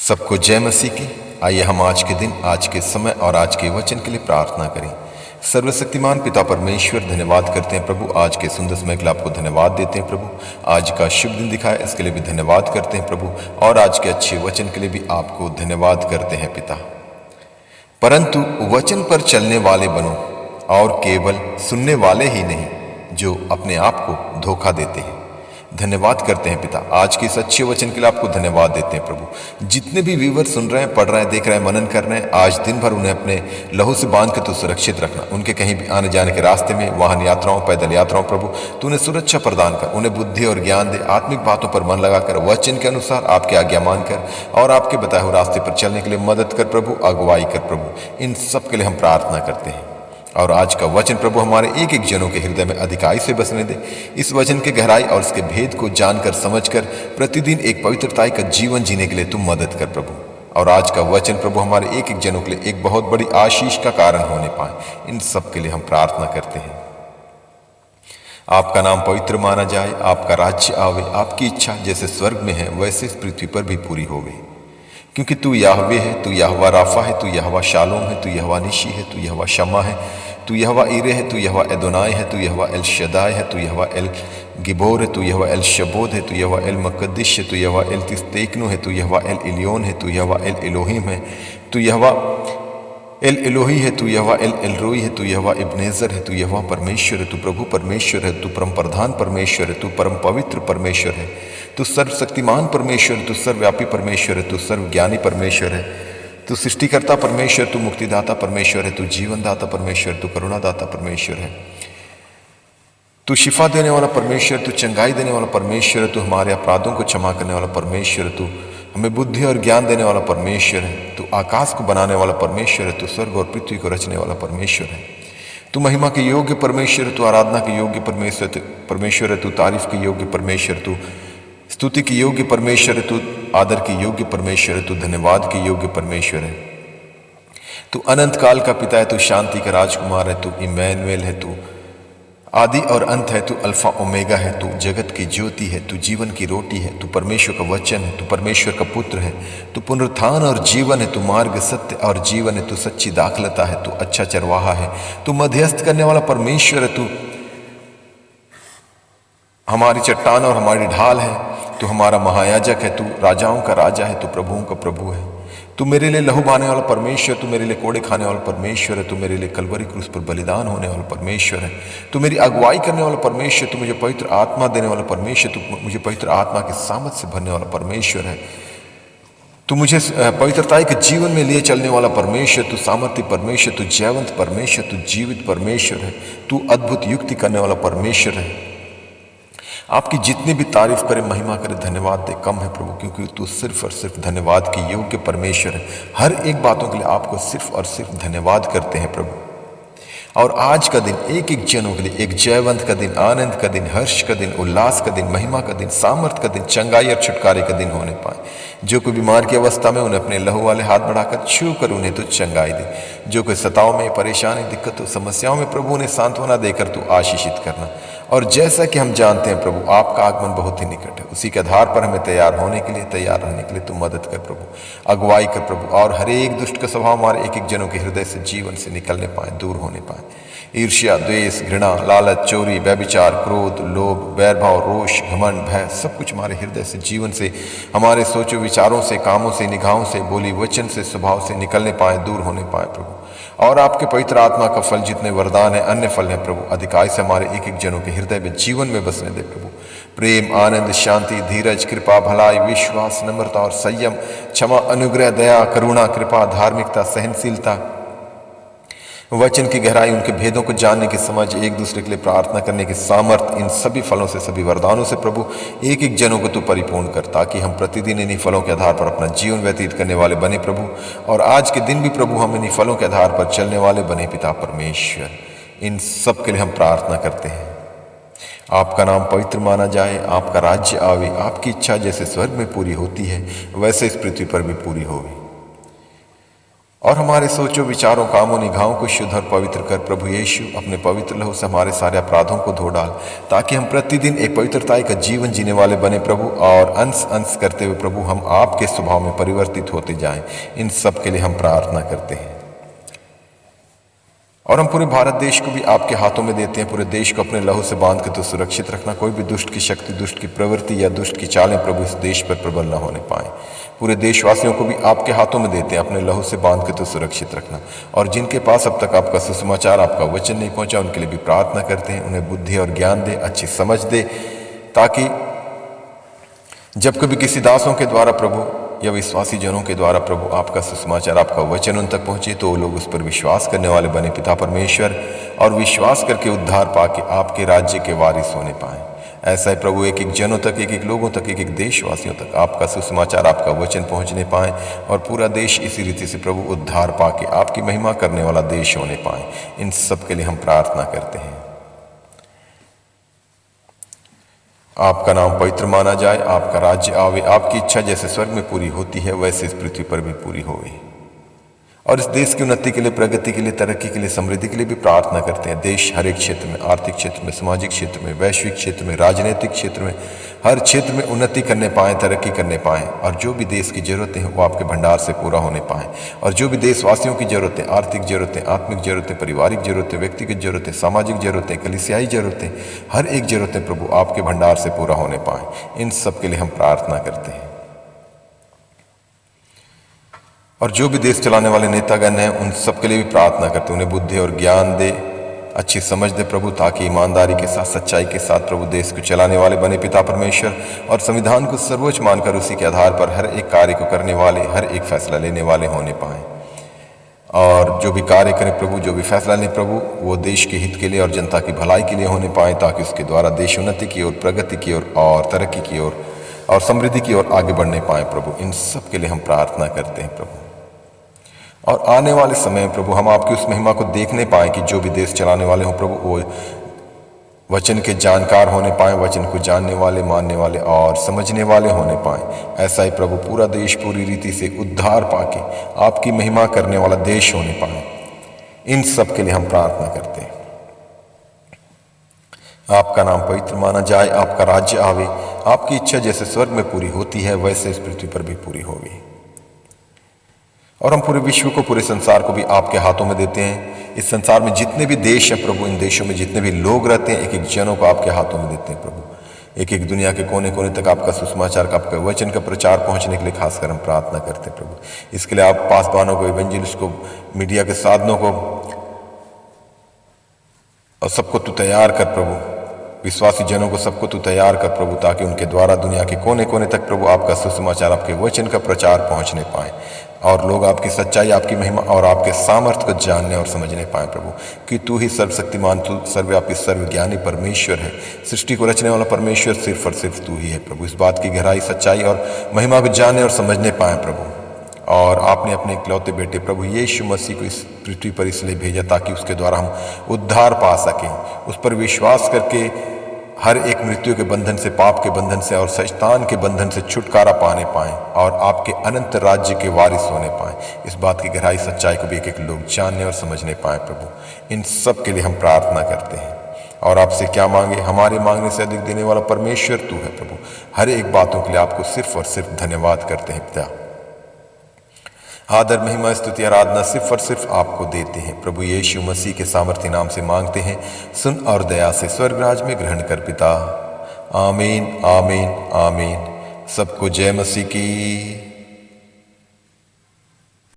सबको जय मसीह की। आइए हम आज के दिन, आज के समय और आज के वचन के लिए प्रार्थना करें। सर्वशक्तिमान पिता परमेश्वर, धन्यवाद करते हैं प्रभु, आज के सुंदर समय के लिए आपको धन्यवाद देते हैं प्रभु। आज का शुभ दिन दिखाए इसके लिए भी धन्यवाद करते हैं प्रभु, और आज के अच्छे वचन के लिए भी आपको धन्यवाद करते हैं पिता। परंतु वचन पर चलने वाले बनो और केवल सुनने वाले ही नहीं जो अपने आप को धोखा देते हैं। धन्यवाद करते हैं पिता, आज के इस अच्छे वचन के लिए आपको धन्यवाद देते हैं प्रभु। जितने भी व्यूवर सुन रहे हैं, पढ़ रहे हैं, देख रहे हैं, मनन कर रहे हैं, आज दिन भर उन्हें अपने लहू से बांध के तो सुरक्षित रखना। उनके कहीं भी आने जाने के रास्ते में, वाहन यात्राओं, पैदल यात्राओं प्रभु तू उन्हें सुरक्षा प्रदान कर, उन्हें बुद्धि और ज्ञान दे, आत्मिक बातों पर मन लगाकर वचन के अनुसार आपकी आज्ञा मानकर और आपके बताए हुए रास्ते पर चलने के लिए मदद कर प्रभु, अगुवाई कर प्रभु। इन सब के लिए हम प्रार्थना करते हैं। और आज का वचन प्रभु हमारे एक एक जनों के हृदय में अधिकाई से बसने दे। इस वचन के गहराई और इसके भेद को जानकर समझकर प्रतिदिन एक पवित्रताई का जीवन जीने के लिए तुम मदद कर प्रभु। और आज का वचन प्रभु हमारे एक एक जनों के लिए एक बहुत बड़ी आशीष का कारण होने पाए। इन सब के लिए हम प्रार्थना करते हैं। आपका नाम पवित्र माना जाए, आपका राज्य आवे, आपकी इच्छा जैसे स्वर्ग में है वैसे इस पृथ्वी पर भी पूरी होवे। क्योंकि तू याहवे है, तू यहोवा राफा है, तू यहोवा शालोम है, तू यहोवा निशी है, तू यहोवा शम्मा है, तू यहोवा ईरे है, तू यहोवा एदोनाई है, तू यहोवा एल शदाई है, तू यहोवा एल गिबोर है, तू यहोवा एल शबोद है, तू यहोवा एल मकद्दिश है, तू यहोवा एल तिस्तेकनु है, तू यहोवा एल इलियोन है, तू यहोवा एल एलोहिम है, तू यहोवा एल एलोही है, तू यहोवा एल एलरोई है, तू यहोवा इब्नेजर है, तू यहोवा परमेश्वर है, तू प्रभु परमेश्वर है, तू परम प्रधान परमेश्वर है, तू परम पवित्र परमेश्वर है, तू सर्वशक्तिमान परमेश्वर है, तू सर्वव्यापी परमेश्वर है, तू सर्वज्ञानी परमेश्वर है, तू सृष्टिकर्ता परमेश्वर, तू मुक्तिदाता परमेश्वर है, तू जीवनदाता परमेश्वर, तू करुणादाता परमेश्वर है, तू शिफा देने वाला परमेश्वर, तू चंगाई देने वाला परमेश्वर है, तू हमारे अपराधों को क्षमा करने वाला परमेश्वर है, तू हमें बुद्धि और ज्ञान देने वाला परमेश्वर है, तू आकाश को बनाने वाला परमेश्वर है, तू स्वर्ग और पृथ्वी को रचने वाला परमेश्वर है, तू महिमा के योग्य परमेश्वर है, तू आराधना के योग्य परमेश्वर है, तू तारीफ के योग्य परमेश्वर, तू स्तुति के योग्य परमेश्वर है, तू आदर के योग्य परमेश्वर है, तू धन्यवाद के योग्य परमेश्वर है, तू अनंत काल का पिता है, तू शांति का राजकुमार है, तू इमैनुएल है, तू आदि और अंत है, तू अल्फा ओमेगा है, तू जगत की ज्योति है, तू जीवन की रोटी है, तू परमेश्वर का वचन है, तू परमेश्वर का पुत्र है, तू पुनरुत्थान और जीवन है, तू मार्ग सत्य और जीवन है, तू सच्ची दाखलता है, तू अच्छा चरवाहा है, तू मध्यस्थ करने वाला परमेश्वर है, तू हमारी चट्टान और हमारी ढाल है, तू हमारा महायाजक है, तू राजाओं का राजा है, तू प्रभुओं का प्रभु है, तू मेरे लिए लहू बहाने वाला परमेश्वर, तू मेरे लिए कोड़े खाने वाला परमेश्वर है, तू मेरे लिए कलवरी क्रूस पर बलिदान होने वाला परमेश्वर है, तू मेरी अगुवाई करने वाला परमेश्वर, तू मुझे पवित्र आत्मा देने वाला परमेश्वर, तू मुझे पवित्र आत्मा के सामर्थ से भरने वाला परमेश्वर है, तू मुझे पवित्रताई के जीवन में लिए चलने वाला परमेश्वर, तू सामर्थ्य परमेश्वर, तू जयवंत परमेश्वर, तू जीवित परमेश्वर है, तू अद्भुत युक्ति करने वाला परमेश्वर है। आपकी जितनी भी तारीफ करे, महिमा करे, धन्यवाद दे कम है प्रभु, क्योंकि तू सिर्फ और सिर्फ धन्यवाद के योग्य परमेश्वर है। हर एक बातों के लिए आपको सिर्फ और सिर्फ धन्यवाद करते हैं प्रभु। और आज का दिन एक एक जनों के लिए एक जयवंत का दिन, आनंद का दिन, हर्ष का दिन, उल्लास का दिन, महिमा का दिन, सामर्थ का दिन, चंगाई और छुटकारे का दिन होने पाए। जो कोई बीमार की अवस्था में, उन्हें अपने लहू वाले हाथ बढ़ाकर छू कर उन्हें तू चंगाई दे। जो कोई सताव में, परेशानी, दिक्कतों, समस्याओं में प्रभु उन्हें सांत्वना देकर तू आशीषित करना। और जैसा कि हम जानते हैं प्रभु, आपका आगमन बहुत ही निकट है, उसी के आधार पर हमें तैयार होने के लिए, तैयार रहने के लिए तू मदद कर प्रभु, अगुवाई कर प्रभु। और हर एक दुष्ट का स्वभाव हमारे एक एक जनों के हृदय से, जीवन से निकलने पाए, दूर होने पाए। ईर्ष्या, द्वेष, घृणा, लालच, चोरी, व्यभिचार, क्रोध, लोभ, वैरभाव, रोष, घमंड, भय, सब कुछ हमारे हृदय से, जीवन से, हमारे सोचो विचारों से, कामों से, निगाहों से, बोली वचन से, स्वभाव से निकलने पाए, दूर होने पाए प्रभु। और आपके पवित्र आत्मा का फल जितने वरदान है, अन्य फल है प्रभु, अधिकाई से हमारे एक एक जनों के हृदय में, जीवन में बसने दे प्रभु। प्रेम, आनंद, शांति, धीरज, कृपा, भलाई, विश्वास, नम्रता और संयम, क्षमा, अनुग्रह, दया, करुणा, कृपा, धार्मिकता, सहनशीलता, वचन की गहराई, उनके भेदों को जानने की समझ, एक दूसरे के लिए प्रार्थना करने की सामर्थ, इन सभी फलों से, सभी वरदानों से प्रभु एक एक जनों को तू परिपूर्ण कर, ताकि हम प्रतिदिन इन्हीं फलों के आधार पर अपना जीवन व्यतीत करने वाले बने प्रभु। और आज के दिन भी प्रभु हम इन्हीं फलों के आधार पर चलने वाले बने पिता परमेश्वर। इन सब के लिए हम प्रार्थना करते हैं। आपका नाम पवित्र माना जाए, आपका राज्य आवे, आपकी इच्छा जैसे स्वर्ग में पूरी होती है वैसे इस पृथ्वी पर भी पूरी होगी। और हमारे सोचों, विचारों, कामों, निगाहों को शुद्ध और पवित्र कर प्रभु यीशु। अपने पवित्र लहू से हमारे सारे अपराधों को धो डाल, ताकि हम प्रतिदिन एक पवित्रता का जीवन जीने वाले बने प्रभु, और अंश अंश करते हुए प्रभु हम आपके स्वभाव में परिवर्तित होते जाएं। इन सब के लिए हम प्रार्थना करते हैं। और हम पूरे भारत देश को भी आपके हाथों में देते हैं। पूरे देश को अपने लहू से बांध के तो सुरक्षित रखना। कोई भी दुष्ट की शक्ति, दुष्ट की प्रवृत्ति या दुष्ट की चालें प्रभु इस देश पर प्रबल न होने पाए। पूरे देशवासियों को भी आपके हाथों में देते हैं। अपने लहू से बांध के तो सुरक्षित रखना। और जिनके पास अब तक आपका सुसमाचार, आपका वचन नहीं पहुंचा, उनके लिए भी प्रार्थना करते हैं। उन्हें बुद्धि और ज्ञान दे, अच्छी समझ दे, ताकि जब कभी किसी दासों के द्वारा प्रभु या विश्वासी जनों के द्वारा प्रभु आपका सुसमाचार, आपका वचन उन तक पहुंचे, तो वो लोग उस पर विश्वास करने वाले बने पिता परमेश्वर, और विश्वास करके उद्धार पाके आपके राज्य के वारिस होने पाए। ऐसा ही प्रभु एक एक जनों तक, एक एक लोगों तक, एक एक देशवासियों तक आपका सुसमाचार, आपका वचन पहुंचने पाए, और पूरा देश इसी रीति से प्रभु उद्धार पाके आपकी महिमा करने वाला देश होने पाए। इन सब के लिए हम प्रार्थना करते हैं। आपका नाम पवित्र माना जाए, आपका राज्य आवे, आपकी इच्छा जैसे स्वर्ग में पूरी होती है वैसे इस पृथ्वी पर भी पूरी होवे। और इस देश की उन्नति के लिए, प्रगति के लिए, तरक्की के लिए, समृद्धि के लिए भी प्रार्थना करते हैं। देश हर एक क्षेत्र में, आर्थिक क्षेत्र में, सामाजिक क्षेत्र में, वैश्विक क्षेत्र में, राजनीतिक क्षेत्र में, हर क्षेत्र में उन्नति करने पाएँ, तरक्की करने पाएँ, और जो भी देश की ज़रूरतें हैं वो आपके भंडार से पूरा होने पाएँ। और जो भी देशवासियों की ज़रूरतें, आर्थिक ज़रूरतें, आत्मिक ज़रूरतें, पारिवारिक ज़रूरतें, व्यक्तिगत ज़रूरतें, सामाजिक ज़रूरतें, कलीसियाई ज़रूरतें, हर एक ज़रूरतें प्रभु आपके भंडार से पूरा होने पाएँ। इन सब के लिए हम प्रार्थना करते हैं। और जो भी देश चलाने वाले नेतागण हैं उन सब के लिए भी प्रार्थना करते हैं। उन्हें बुद्धि और ज्ञान दे, अच्छी समझ दे प्रभु, ताकि ईमानदारी के साथ, सच्चाई के साथ प्रभु देश को चलाने वाले बने पिता परमेश्वर, और संविधान को सर्वोच्च मानकर उसी के आधार पर हर एक कार्य को करने वाले, हर एक फैसला लेने वाले होने पाएँ। और जो भी कार्य करें प्रभु, जो भी फैसला लें प्रभु, वो देश के हित के लिए और जनता की भलाई के लिए होने पाए, ताकि उसके द्वारा देश उन्नति की ओर, प्रगति की ओर, और तरक्की की ओर, और समृद्धि की ओर आगे बढ़ने पाए प्रभु। इन सब के लिए हम प्रार्थना करते हैं प्रभु। और आने वाले समय में प्रभु हम आपकी उस महिमा को देखने पाएँ कि जो भी देश चलाने वाले हों प्रभु, वो वचन के जानकार होने पाएँ, वचन को जानने वाले, मानने वाले और समझने वाले होने पाएँ। ऐसा ही प्रभु पूरा देश पूरी रीति से उद्धार पाके आपकी महिमा करने वाला देश होने पाए। इन सब के लिए हम प्रार्थना करते हैं। आपका नाम पवित्र माना जाए, आपका राज्य आवे, आपकी इच्छा जैसे स्वर्ग में पूरी होती है वैसे इस पृथ्वी पर भी पूरी होगी। और हम पूरे विश्व को, पूरे संसार को भी आपके हाथों में देते हैं। इस संसार में जितने भी देश हैं प्रभु, इन देशों में जितने भी लोग रहते हैं, एक एक जनों को आपके हाथों में देते हैं प्रभु। एक एक दुनिया के कोने कोने तक आपका सुसमाचार का, आपका वचन का प्रचार पहुंचने के लिए खासकर हम प्रार्थना करते हैं प्रभु। इसके लिए आप पासवानों को, इवेंजलिस्ट को, मीडिया के साधनों को और सबको तू तैयार कर प्रभु, विश्वासी जनों को सबको तू तैयार कर प्रभु, ताकि उनके द्वारा दुनिया के कोने कोने तक प्रभु आपका सुसमाचार, आपके वचन का प्रचार पहुंचने पाए, और लोग आपकी सच्चाई, आपकी महिमा और आपके सामर्थ्य को जानने और समझने पाए प्रभु, कि तू ही सर्वशक्तिमान, तू सर्वव्यापी, सर्वज्ञानी परमेश्वर है। सृष्टि को रचने वाला परमेश्वर सिर्फ और सिर्फ तू ही है प्रभु। इस बात की गहराई, सच्चाई और महिमा को जानने और समझने पाए प्रभु। और आपने अपने इकलौते बेटे प्रभु यीशु मसीह को इस पृथ्वी पर इसलिए भेजा ताकि उसके द्वारा हम उद्धार पा सकें, उस पर विश्वास करके हर एक मृत्यु के बंधन से, पाप के बंधन से और शैतान के बंधन से छुटकारा पाने पाएं और आपके अनंत राज्य के वारिस होने पाएं। इस बात की गहराई, सच्चाई को भी एक एक लोग जानने और समझने पाएं प्रभु। इन सब के लिए हम प्रार्थना करते हैं। और आपसे क्या मांगे, हमारे मांगने से अधिक देने वाला परमेश्वर तू है प्रभु। हर एक बातों के लिए आपको सिर्फ और सिर्फ धन्यवाद करते हैं पिता। आदर, महिमा, स्तुति, आराधना सिर्फ और सिर्फ आपको देते हैं प्रभु। यीशु मसीह के सामर्थ्य नाम से मांगते हैं, सुन और दया से स्वर्गराज में ग्रहण कर पिता। आमीन, आमीन, आमीन। सबको जय मसीह की।